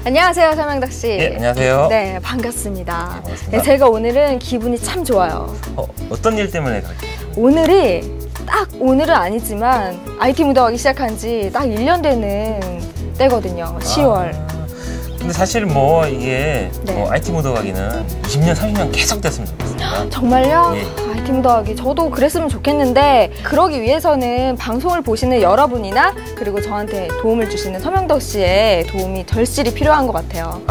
안녕하세요, 서명덕 씨. 예, 안녕하세요. 네, 반갑습니다. 네, 반갑습니다. 네, 제가 오늘은 기분이 참 좋아요. 어떤 일 때문에 그렇게? 오늘은 아니지만 IT 무더하기 시작한 지 딱 1년 되는 때거든요. 10월. 근데 사실 뭐 이게 네. IT 무더가기는 20년, 30년 계속 됐으면 좋겠습니다. 정말요? 예. IT 무더하기 저도 그랬으면 좋겠는데 그러기 위해서는 방송을 보시는 여러분이나 그리고 저한테 도움을 주시는 서명덕 씨의 도움이 절실히 필요한 것 같아요.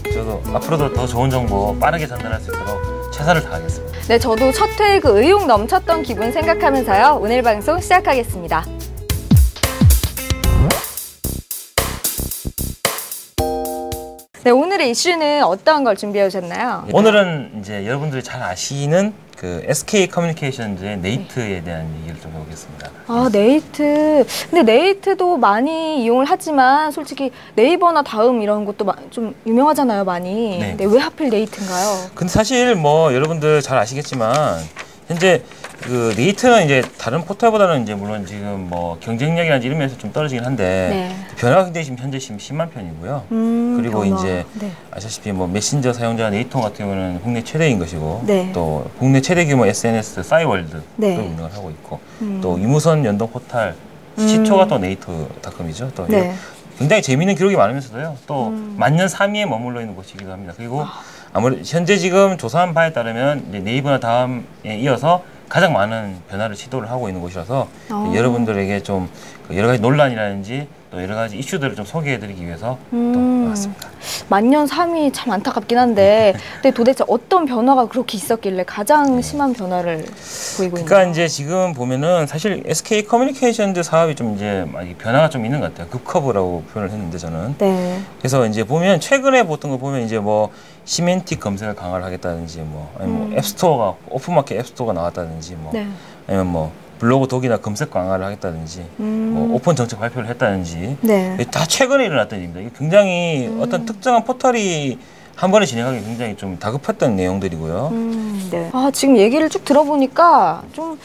저도 앞으로도 더 좋은 정보 빠르게 전달할 수 있도록 최선을 다하겠습니다. 네, 저도 첫 회에 그 의욕 넘쳤던 기분 생각하면서요. 오늘 방송 시작하겠습니다. 네, 오늘의 이슈는 어떤 걸 준비해 오셨나요? 오늘은 이제 여러분들이 잘 아시는 그 SK 커뮤니케이션즈의 네이트에 대한 얘기를 좀 해보겠습니다. 네이트. 근데 네이트도 많이 이용을 하지만 솔직히 네이버나 다음 이런 것도 좀 유명하잖아요, 많이. 네. 근데 왜 하필 네이트인가요? 근데 사실 뭐 여러분들 잘 아시겠지만 현재 그 네이트는 이제 다른 포털보다는 이제 물론 지금 뭐 경쟁력이라든지 이런 면에서 좀 떨어지긴 한데 네. 변화가 굉장히 지금 현재 심한 편이고요. 그리고 변화. 이제 네. 아시다시피 뭐 메신저 사용자 네이트 같은 경우는 국내 최대인 것이고 네. 또 국내 최대 규모 SNS 싸이월드를 네. 운영을 하고 있고 또 유무선 연동 포털 시초가 또 네이트닷컴이죠. 또 네. 굉장히 재미있는 기록이 많으면서도요. 또 만년 3위에 머물러 있는 곳이기도 합니다. 그리고 아무래도 현재 지금 조사한 바에 따르면 이제 네이버나 다음에 이어서 가장 많은 변화를 시도를 하고 있는 곳이라서 여러분들에게 좀 여러 가지 논란이라든지 또 여러 가지 이슈들을 좀 소개해드리기 위해서 또 나왔습니다. 만년 3위 참 안타깝긴 한데 근데 도대체 어떤 변화가 그렇게 있었길래 가장 심한 변화를 보이고 있나요? 그러니까 이제 지금 보면은 사실 SK 커뮤니케이션즈 사업이 좀 이제 많이 변화가 좀 있는 것 같아요. 급커브라고 표현을 했는데 저는. 네. 그래서 이제 보면 최근에 보던 거 보면 이제 뭐 시멘틱 검색을 강화를 하겠다든지 뭐 아니면 뭐 앱스토어가 오픈마켓 앱스토어가 나왔다든지 뭐 네. 아니면 뭐 블로그 독이나 검색 강화를 하겠다든지 뭐 오픈 정책 발표를 했다든지 네. 다 최근에 일어났던 일입니다. 이게 굉장히 어떤 특정한 포털이 한 번에 진행하기 굉장히 좀 다급했던 내용들이고요. 네. 지금 얘기를 쭉 들어보니까 좀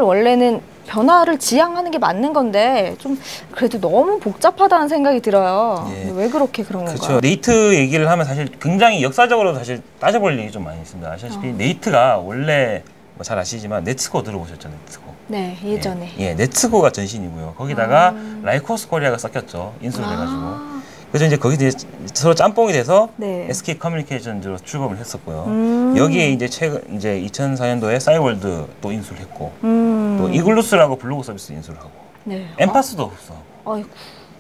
원래는 변화를 지향하는 게 맞는 건데 좀 그래도 너무 복잡하다는 생각이 들어요. 예. 왜 그렇게 그런 건가요? 그렇죠. 네이트 얘기를 하면 사실 굉장히 역사적으로 사실 따져볼 일이 좀 많이 있습니다. 아시다시피 네이트가 원래 뭐 잘 아시지만 네츠고 들어보셨죠, 네츠고. 네, 예전에. 예, 네츠고가 전신이고요. 거기다가 라이코스 코리아가 섞였죠, 인수를 해가지고. 그래서 이제 거기 서로 짬뽕이 돼서 네. SK 커뮤니케이션즈로 출범을 했었고요. 여기에 이제 이제 2004년도에 싸이월드 또 인수를 했고, 또 이글루스라고 블로그 서비스 인수를 하고, 네. 엠파스도 없어. 아이고.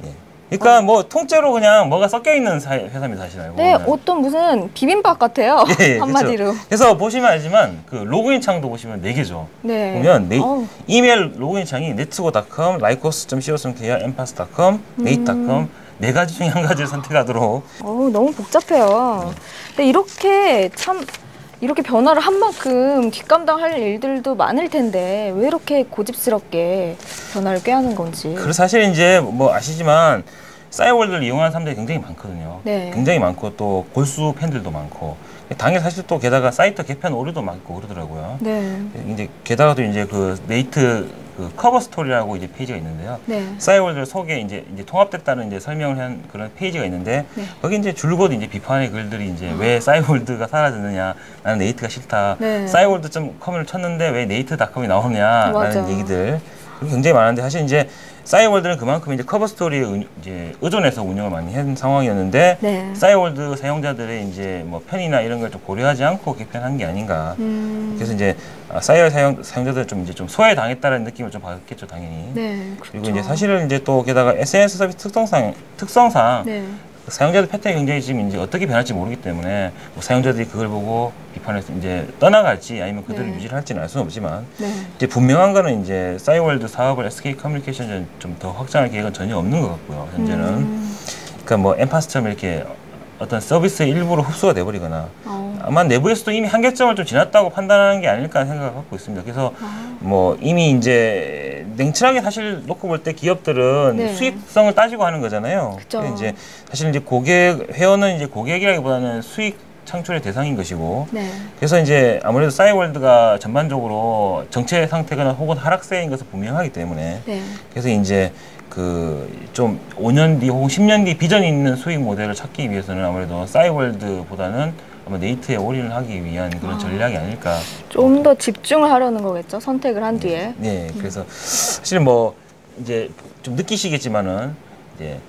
예. 그러니까 뭐 통째로 그냥 뭐가 섞여 있는 회사입니다, 사실 알고 네, 보면. 어떤 무슨 비빔밥 같아요. 예, 한마디로. 그렇죠. 그래서 보시면 알지만 그 로그인 창도 보시면 4개죠. 네. 보면 이메일 로그인 창이 netsugo.com, lycos.co.kr, emphasis.com, 네이트.com 4가지 중에 한 가지를 선택하도록. 너무 복잡해요. 근데 이렇게 변화를 한 만큼 뒷감당할 일들도 많을 텐데 왜 이렇게 고집스럽게 변화를 꾀하는 건지. 그래서 사실 이제 뭐 아시지만 싸이월드를 이용하는 사람들이 굉장히 많거든요. 네. 굉장히 많고 또 골수 팬들도 많고 당연히 사실 또 게다가 사이트 개편 오류도 많고 그러더라고요. 네. 이제 게다가 또 이제 그 네이트 그 커버 스토리라고 이제 페이지가 있는데요. 네. 싸이월드 속에 이제 통합됐다는 이제 설명을 한 그런 페이지가 있는데 네. 거기 이제 줄곧 이제 비판의 글들이 이제 왜 싸이월드가 사라졌느냐, 나는 네이트가 싫다, 네. 싸이월드.com을 쳤는데 왜 네이트.com이 나오냐라는 맞아. 얘기들 굉장히 많은데 사실 이제 싸이월드는 그만큼 이제 커버 스토리에 이제 의존해서 운영을 많이 한 상황이었는데 네. 싸이월드 사용자들의 이제 뭐 편의나 이런 걸 좀 고려하지 않고 개편한 게 아닌가. 그래서 이제 싸이월드 사용자들 좀 소외당했다는 느낌을 좀 받았겠죠, 당연히. 네. 그렇죠. 그리고 이제 사실은 이제 또 게다가 SNS 서비스 특성상 네. 사용자들 패턴이 굉장히 지금 이제 어떻게 변할지 모르기 때문에 뭐 사용자들이 그걸 보고 비판해서 이제 떠나갈지 아니면 그대로 유지를 할지는 알 수는 없지만 네. 이제 분명한 거는 이제 싸이월드 사업을 SK 커뮤니케이션은 좀 더 확장할 계획은 전혀 없는 것 같고요, 현재는. 그러니까 뭐 엠파스처럼 이렇게 어떤 서비스의 일부로 흡수가 돼버리거나 아마 내부에서도 이미 한계점을 좀 지났다고 판단하는 게 아닐까 생각을 갖고 있습니다. 그래서 뭐 이미 이제 냉철하게 사실 놓고 볼 때 기업들은 네. 수익성을 따지고 하는 거잖아요. 그쵸. 근데 이제 사실 이제 회원은 이제 고객이라기보다는 수익 창출의 대상인 것이고 네. 그래서 이제 아무래도 싸이월드가 전반적으로 정체 상태거나 혹은 하락세인 것은 분명하기 때문에 네. 그래서 이제 그 좀 5년 뒤 혹은 10년 뒤 비전이 있는 수익 모델을 찾기 위해서는 아무래도 싸이월드보다는 아마 네이트에 올인을 하기 위한 그런 전략이 아닐까. 좀 더 집중을 하려는 거겠죠. 선택을 한 뒤에. 네, 그래서 사실 뭐 이제 좀 느끼시겠지만은 이제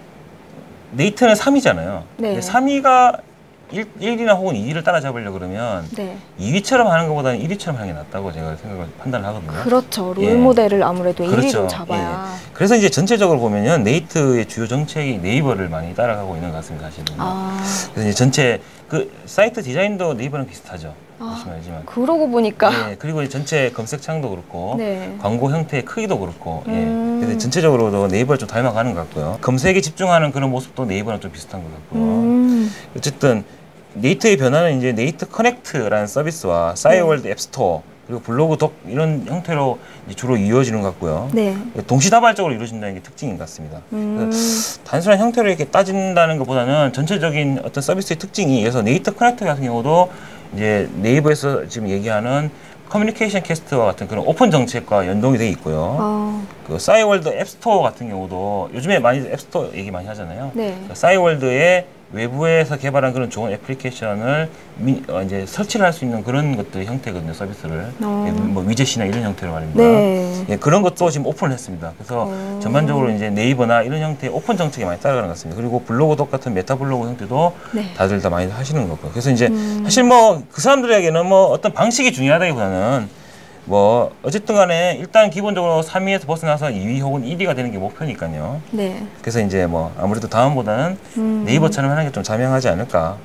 네이트는 3위잖아요. 네. 3위가 1위나 혹은 2위를 따라잡으려 그러면 네. 2위처럼 하는 것보다는 1위처럼 하는 게 낫다고 제가 판단을 하거든요. 그렇죠. 롤 예. 모델을 아무래도 1위로 그렇죠. 잡아야. 예. 그래서 이제 전체적으로 보면은 네이트의 주요 정책이 네이버를 많이 따라가고 있는 것 같습니다, 사실은. 아, 그래서 이제 전체 그 사이트 디자인도 네이버랑 비슷하죠. 보시면 알지만. 그러고 보니까. 예, 그리고 이제 전체 검색창도 그렇고 네. 광고 형태의 크기도 그렇고 음. 예. 그래서 전체적으로도 네이버를 좀 닮아가는 것 같고요. 검색에 집중하는 그런 모습도 네이버랑 좀 비슷한 것 같고요. 어쨌든 네이트의 변화는 이제 네이트 커넥트라는 서비스와 싸이월드 앱스토어 그리고 블로그 독 이런 형태로 이제 주로 이루어지는 것 같고요. 네. 동시다발적으로 이루어진다는 게 특징인 것 같습니다. 단순한 형태로 이렇게 따진다는 것보다는 전체적인 어떤 서비스의 특징이 그래서 네이트 커넥트 같은 경우도 이제 네이버에서 지금 얘기하는 커뮤니케이션 캐스트와 같은 그런 오픈 정책과 연동이 되어 있고요. 그 싸이월드 앱스토어 같은 경우도 요즘에 많이 앱스토어 얘기 많이 하잖아요. 네. 싸이월드의 외부에서 개발한 그런 좋은 애플리케이션을 이제 설치를 할 수 있는 그런 것들 형태거든요, 서비스를. 뭐 위젯이나 이런 형태로 말입니다. 네. 예, 그런 것도 지금 오픈을 했습니다. 그래서 전반적으로 이제 네이버나 이런 형태의 오픈 정책이 많이 따라가는 것 같습니다. 그리고 블로그독 같은 메타 블로그 형태도 네. 다들 다 많이 하시는 거고요. 그래서 이제 사실 뭐 그 사람들에게는 뭐 어떤 방식이 중요하다기보다는 뭐 어쨌든 간에 일단 기본적으로 3위에서 벗어나서 2위 혹은 1위가 되는 게 목표니까요. 네. 그래서 이제 뭐 아무래도 다음보다는 네이버처럼 하는 게 좀 자명하지 않을까라고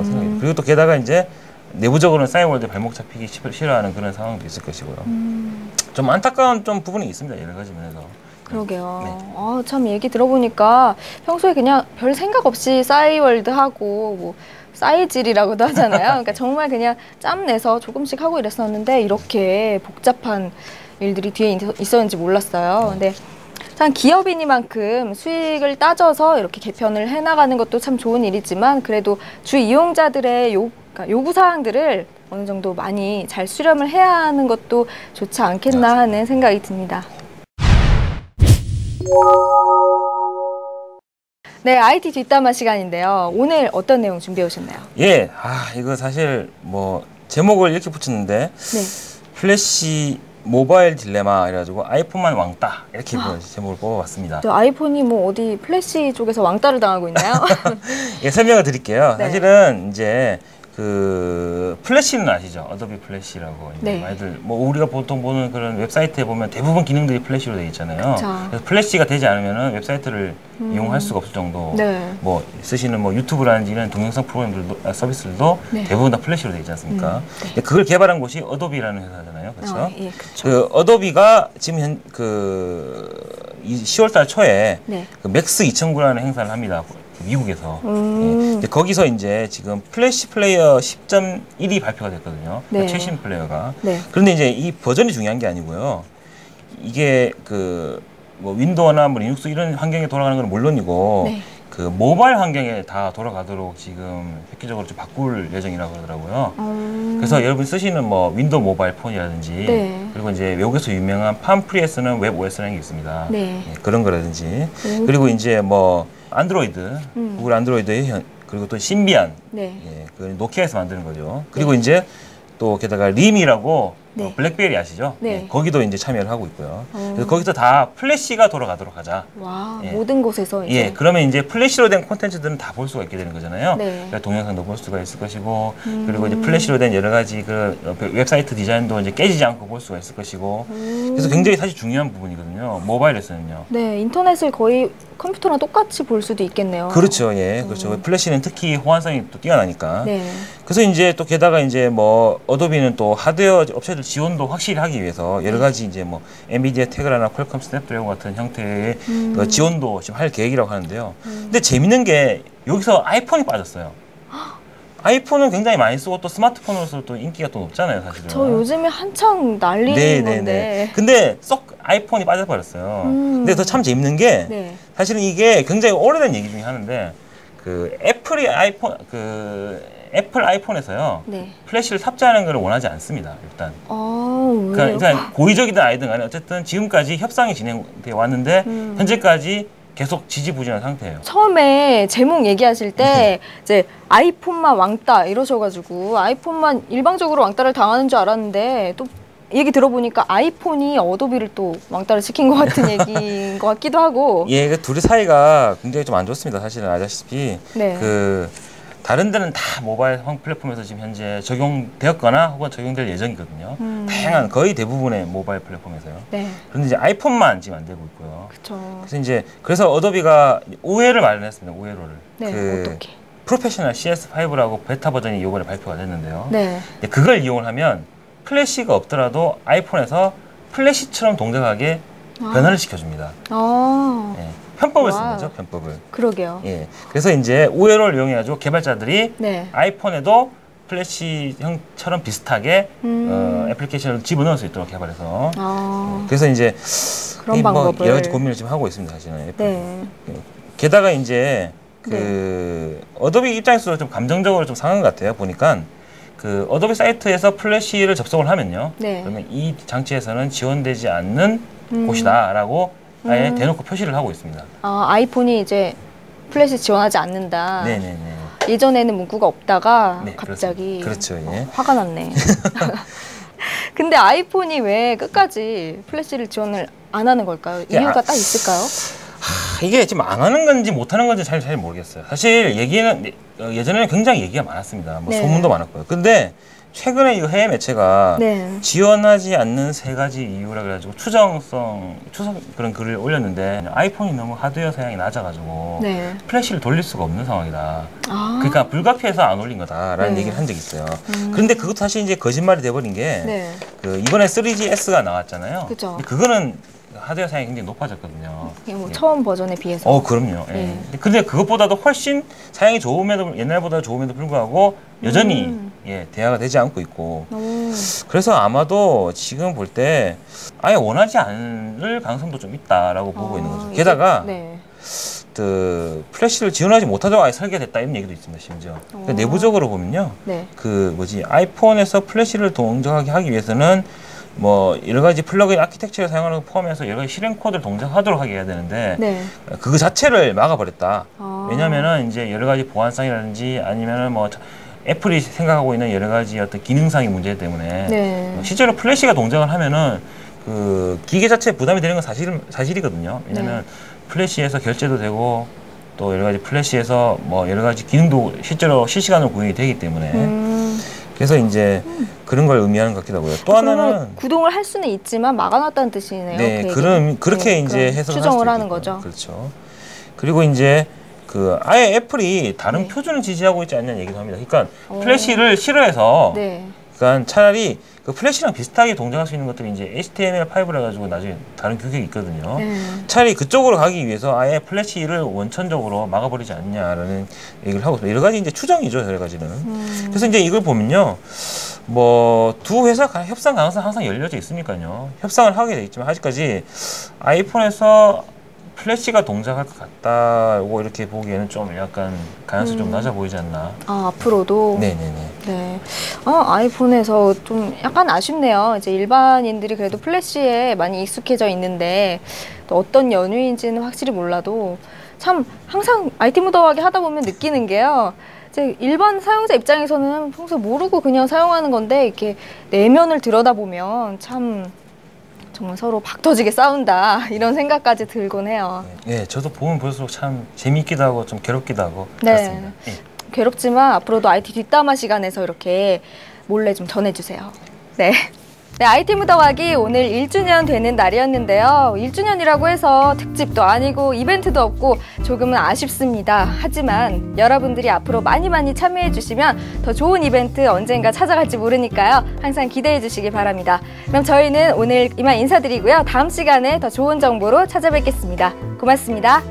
생각해요. 그리고 또 게다가 이제 내부적으로는 싸이월드 발목 잡히기 싫어하는 그런 상황도 있을 것이고요. 좀 안타까운 좀 부분이 있습니다. 여러 가지 면에서. 그러게요. 네. 아, 참 얘기 들어보니까 평소에 그냥 별 생각 없이 싸이월드 하고 뭐 싸이질이라고도 하잖아요. 그러니까 정말 그냥 짬 내서 조금씩 하고 이랬었는데 이렇게 복잡한 일들이 뒤에 있었는지 몰랐어요. 근데 참 기업이니만큼 수익을 따져서 이렇게 개편을 해나가는 것도 참 좋은 일이지만 그래도 주 이용자들의 그러니까 요구 사항들을 어느 정도 많이 잘 수렴을 해야 하는 것도 좋지 않겠나 하는 생각이 듭니다. 네, IT 뒷담화 시간인데요. 오늘 어떤 내용 준비해 오셨나요? 예, 이거 사실 뭐 제목을 이렇게 붙였는데 네. 플래시 모바일 딜레마 이래가지고 아이폰만 왕따 이렇게 제목을 뽑아봤습니다. 또 아이폰이 뭐 어디 플래시 쪽에서 왕따를 당하고 있나요? 예, 설명을 드릴게요. 네. 사실은 이제 그 플래시는 아시죠? 어도비 플래시라고 이제 네. 많이들 뭐 우리가 보통 보는 그런 웹사이트에 보면 대부분 기능들이 플래시로 되어 있잖아요. 그쵸. 그래서 플래시가 되지 않으면은 웹사이트를 이용할 수가 없을 정도. 네. 뭐 쓰시는 뭐 유튜브라든지 이런 동영상 프로그램들도 서비스들도 네. 대부분 다 플래시로 되어 있지 않습니까? 네. 근데 그걸 개발한 곳이 어도비라는 회사잖아요. 그렇죠? 예, 그렇죠. 그 어도비가 지금 이 10월달 초에 네. 그 맥스 2009라는 행사를 합니다. 미국에서. 예. 거기서 이제 지금 플래시 플레이어 10.1이 발표가 됐거든요. 네. 최신 플레이어가. 네. 그런데 이제 이 버전이 중요한 게 아니고요. 이게 뭐 윈도우나 뭐 리눅스 이런 환경에 돌아가는 건 물론이고 네. 그 모바일 환경에 다 돌아가도록 지금 획기적으로 좀 바꿀 예정이라고 그러더라고요. 그래서 여러분 쓰시는 뭐 윈도우 모바일 폰이라든지 네. 그리고 이제 외국에서 유명한 팜프리에스는 웹 OS라는 게 있습니다. 네. 예, 그런 거라든지 그리고 이제 뭐 안드로이드, 구글 안드로이드의 그리고 또 신비안, 네. 예, 그 노키아에서 만드는 거죠. 그리고 이제 또 게다가 림이라고 네. 블랙베리 아시죠? 네. 예, 거기도 이제 참여를 하고 있고요. 그래서 거기서 다 플래시가 돌아가도록 하자. 와, 예. 모든 곳에서 이제. 예, 그러면 이제 플래시로 된 콘텐츠들은 다 볼 수가 있게 되는 거잖아요. 네. 그러니까 동영상도 볼 수가 있을 것이고, 그리고 이제 플래시로 된 여러 가지 그 웹사이트 디자인도 이제 깨지지 않고 볼 수가 있을 것이고, 그래서 굉장히 사실 중요한 부분이거든요. 모바일에서는요. 네, 인터넷을 거의 컴퓨터랑 똑같이 볼 수도 있겠네요. 그렇죠, 예, 그렇죠. 플래시는 특히 호환성이 또 뛰어나니까. 네. 그래서 이제 또 게다가 이제 뭐 어도비는 또 하드웨어 업체들 지원도 확실히 하기 위해서 여러 가지 이제 뭐 엔비디아 테그라나 퀄컴 스냅드래곤 같은 형태의 그 지원도 지금 할 계획이라고 하는데요. 근데 재밌는 게 여기서 아이폰이 빠졌어요. 아이폰은 굉장히 많이 쓰고 또 스마트폰으로서 또 인기가 또 높잖아요, 사실은. 저 요즘에 한창 날리는 건데. 근데 쏙 아이폰이 빠져버렸어요. 근데 더 참 재밌는 게 네. 사실은 이게 굉장히 오래된 얘기 중에 하나인데 그 애플이 아이폰 그 애플 아이폰에서요. 네. 플래시를 탑재하는 걸 원하지 않습니다. 일단. 왜요? 그러니까 일단 고의적이든 아니든 간에 어쨌든 지금까지 협상이 진행돼 왔는데 현재까지 계속 지지부진한 상태예요. 처음에 제목 얘기하실 때 이제 아이폰만 왕따 이러셔가지고 아이폰만 일방적으로 왕따를 당하는 줄 알았는데 또 얘기 들어보니까 아이폰이 어도비를 또 왕따를 시킨 것 같은 얘기인 것 같기도 하고. 예, 그 둘이 사이가 굉장히 좀 안 좋습니다. 사실은 아시다시피 네. 다른 데는 다 모바일 플랫폼에서 지금 현재 적용되었거나 혹은 적용될 예정이거든요. 다양한 거의 대부분의 모바일 플랫폼에서요. 네. 그런데 이제 아이폰만 지금 안 되고 있고요. 그렇죠. 그래서 어도비가 우회를 마련했습니다. 우회로를. 네. 어떻게? 프로페셔널 CS5라고 베타 버전이 이번에 발표가 됐는데요. 네. 그걸 이용을 하면 플래시가 없더라도 아이폰에서 플래시처럼 동작하게 변화를 시켜줍니다. 예, 편법을 쓴 거죠, 편법을. 그러게요. 예, 그래서 이제 우회로를 이용해가지고 개발자들이 네. 아이폰에도 플래시형처럼 비슷하게 애플리케이션을 집어넣을 수 있도록 개발해서 그래서 이제 그런 방법을 여러 가지 고민을 지금 하고 있습니다, 사실은. 네. 게다가 이제 네. 어도비 입장에서도 좀 감정적으로 좀 상한 것 같아요. 보니까 어도비 사이트에서 플래시를 접속을 하면요. 네. 그러면 이 장치에서는 지원되지 않는 곳이다라고 아예 대놓고 표시를 하고 있습니다. 아이폰이 이제 플래시 지원하지 않는다. 네네네. 예전에는 문구가 없다가 네, 갑자기 그렇죠. 예. 화가 났네. 근데 아이폰이 왜 끝까지 플래시를 지원을 안 하는 걸까요? 이유가 딱 있을까요? 이게 지금 안 하는 건지 못 하는 건지 잘 모르겠어요. 사실 얘기는 예전에는 굉장히 얘기가 많았습니다. 뭐 네. 소문도 많았고요. 근데 최근에 이 해외 매체가 네. 지원하지 않는 3가지 이유라 그래가지고 추석 그런 글을 올렸는데 아이폰이 너무 하드웨어 사양이 낮아가지고 네. 플래시를 돌릴 수가 없는 상황이다. 그러니까 불가피해서 안 올린 거다라는 네. 얘기를 한 적이 있어요. 그런데 그것도 사실 이제 거짓말이 돼버린 게 네. 이번에 3GS가 나왔잖아요. 그죠. 근데 그거는 하드웨어 사양이 굉장히 높아졌거든요. 뭐 처음 버전에 비해서. 그럼요. 예. 네. 근데 그것보다도 훨씬 사양이 옛날보다 좋음에도 불구하고 여전히 대화가 되지 않고 있고. 그래서 아마도 지금 볼 때 아예 원하지 않을 가능성도 좀 있다라고 보고 있는 거죠. 게다가 네. 플래시를 지원하지 못하도록 아예 설계됐다 이런 얘기도 있습니다. 심지어. 그러니까 내부적으로 보면요. 네. 아이폰에서 플래시를 동작하게 하기 위해서는 뭐 여러 가지 플러그인 아키텍처를 사용하는 거 포함해서 여러 가지 실행 코드를 동작하도록 하게 해야 되는데 네. 그거 자체를 막아버렸다. 왜냐면은 이제 여러 가지 보안상이라든지 아니면은 뭐 애플이 생각하고 있는 여러 가지 어떤 기능상의 문제 때문에 네. 실제로 플래시가 동작을 하면은 기계 자체에 부담이 되는 건 사실이거든요. 왜냐면 플래시에서 결제도 되고 또 여러 가지 플래시에서 뭐 여러 가지 기능도 실제로 실시간으로 구현이 되기 때문에 그래서 이제 그런 걸 의미하는 것 같기도 하고요. 또 하나는 구동을 할 수는 있지만 막아놨다는 뜻이네요. 네, 그렇게 네, 이제 해석을 추정을 하는 거죠. 그렇죠. 그리고 이제 아예 애플이 다른 표준을 지지하고 있지 않냐는 얘기도 합니다. 그러니까 플래시를 싫어해서 그러니까 차라리 플래시랑 비슷하게 동작할 수 있는 것들이 이제 HTML5라 가지고 나중에 다른 규격이 있거든요. 차라리 그쪽으로 가기 위해서 아예 플래시를 원천적으로 막아버리지 않냐라는 얘기를 하고 여러 가지 이제 추정이죠, 여러 가지는. 그래서 이제 이걸 보면요, 뭐 두 회사 협상 가능성 항상 열려져 있으니까요. 협상을 하게 돼 있지만 아직까지 아이폰에서 플래시가 동작할 것 같다고 이렇게 보기에는 좀 약간 가능성이 좀 낮아 보이지 않나. 앞으로도? 네네네. 네. 아이폰에서 좀 약간 아쉽네요. 이제 일반인들이 그래도 플래시에 많이 익숙해져 있는데 또 어떤 연유인지는 확실히 몰라도 참 항상 IT 무더하게 하다 보면 느끼는 게요. 이제 일반 사용자 입장에서는 평소에 모르고 그냥 사용하는 건데 이렇게 내면을 들여다보면 참 정말 서로 박 터지게 싸운다 이런 생각까지 들곤 해요. 네, 저도 보면 볼수록 참 재미있기도 하고 좀 괴롭기도 하고 그렇습니다. 네. 괴롭지만 앞으로도 IT 뒷담화 시간에서 이렇게 몰래 좀 전해주세요. 네. 네, IT 무더하기 오늘 1주년 되는 날이었는데요. 1주년이라고 해서 특집도 아니고 이벤트도 없고 조금은 아쉽습니다. 하지만 여러분들이 앞으로 많이 참여해 주시면 더 좋은 이벤트 언젠가 찾아갈지 모르니까요. 항상 기대해 주시기 바랍니다. 그럼 저희는 오늘 이만 인사드리고요. 다음 시간에 더 좋은 정보로 찾아뵙겠습니다. 고맙습니다.